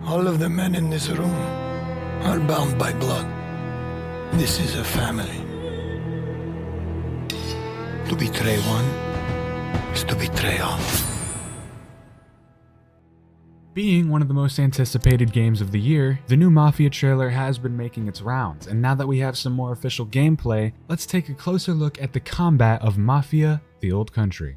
All of the men in this room are bound by blood. This is a family. To betray one is to betray all. Being one of the most anticipated games of the year, the new Mafia trailer has been making its rounds, and now that we have some more official gameplay, let's take a closer look at the combat of Mafia: The Old Country.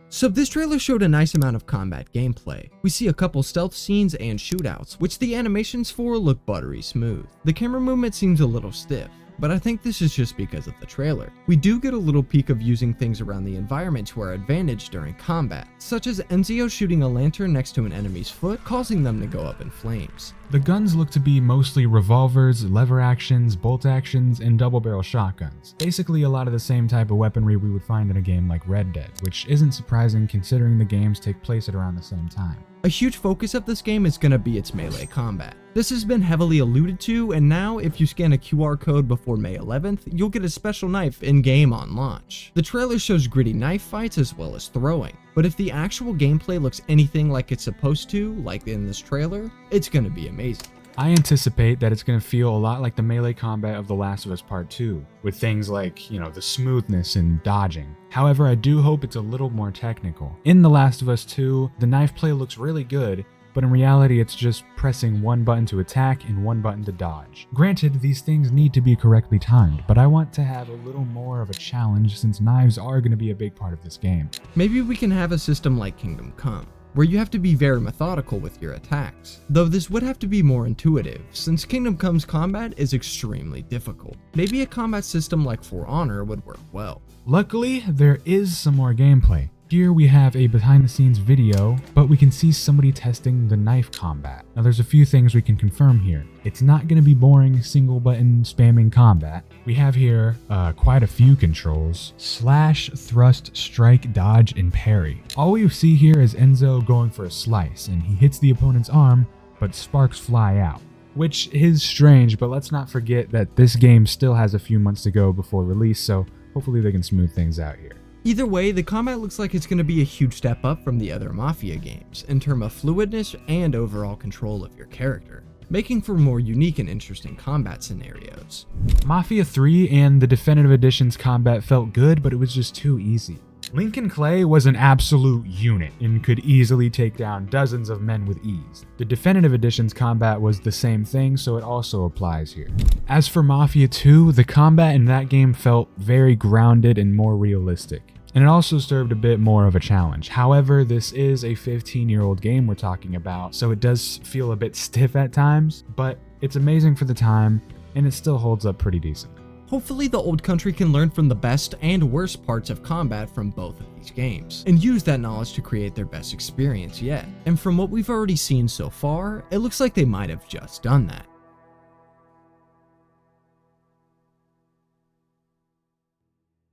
So this trailer showed a nice amount of combat gameplay. We see a couple stealth scenes and shootouts, which the animations for look buttery smooth. The camera movement seems a little stiff, but I think this is just because of the trailer. We do get a little peek of using things around the environment to our advantage during combat, such as Enzio shooting a lantern next to an enemy's foot, causing them to go up in flames. The guns look to be mostly revolvers, lever actions, bolt actions, and double-barrel shotguns. Basically a lot of the same type of weaponry we would find in a game like Red Dead, which isn't surprising considering the games take place at around the same time. A huge focus of this game is going to be its melee combat. This has been heavily alluded to, and now if you scan a QR code before May 11th, you'll get a special knife in-game on launch. The trailer shows gritty knife fights as well as throwing, but if the actual gameplay looks anything like it's supposed to, like in this trailer, it's going to be amazing. I anticipate that it's going to feel a lot like the melee combat of The Last of Us Part 2, with things like, the smoothness and dodging. However, I do hope it's a little more technical. In The Last of Us 2, the knife play looks really good, but in reality it's just pressing one button to attack and one button to dodge. Granted, these things need to be correctly timed, but I want to have a little more of a challenge since knives are going to be a big part of this game. Maybe we can have a system like Kingdom Come, where you have to be very methodical with your attacks, though this would have to be more intuitive, since Kingdom Come's combat is extremely difficult. Maybe a combat system like For Honor would work well. Luckily, there is some more gameplay. Here we have a behind the scenes video, but we can see somebody testing the knife combat. Now there's a few things we can confirm here. It's not going to be boring single button spamming combat. We have here quite a few controls: slash, thrust, strike, dodge, and parry. All we see here is Enzo going for a slice, and he hits the opponent's arm, but sparks fly out. Which is strange, but let's not forget that this game still has a few months to go before release, so hopefully they can smooth things out here. Either way, the combat looks like it's going to be a huge step up from the other Mafia games, in terms of fluidness and overall control of your character, making for more unique and interesting combat scenarios. Mafia 3 and the Definitive Edition's combat felt good, but it was just too easy. Lincoln Clay was an absolute unit and could easily take down dozens of men with ease. The Definitive Edition's combat was the same thing, so it also applies here. As for Mafia 2, the combat in that game felt very grounded and more realistic, and it also served a bit more of a challenge. However, this is a 15-year-old game we're talking about, so it does feel a bit stiff at times, but it's amazing for the time, and it still holds up pretty decently. Hopefully the Old Country can learn from the best and worst parts of combat from both of these games, and use that knowledge to create their best experience yet. And from what we've already seen so far, it looks like they might have just done that.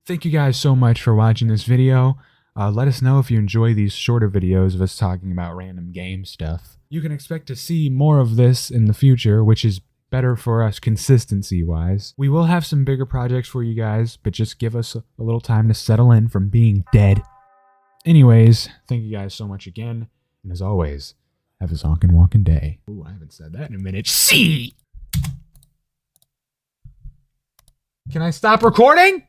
Thank you guys so much for watching this video. Let us know if you enjoy these shorter videos of us talking about random game stuff. You can expect to see more of this in the future, which is better for us consistency-wise. We will have some bigger projects for you guys, but just give us a little time to settle in from being dead. Anyways, thank you guys so much again, and as always, have a zonkin' walkin' day. Ooh, I haven't said that in a minute. See! Can I stop recording?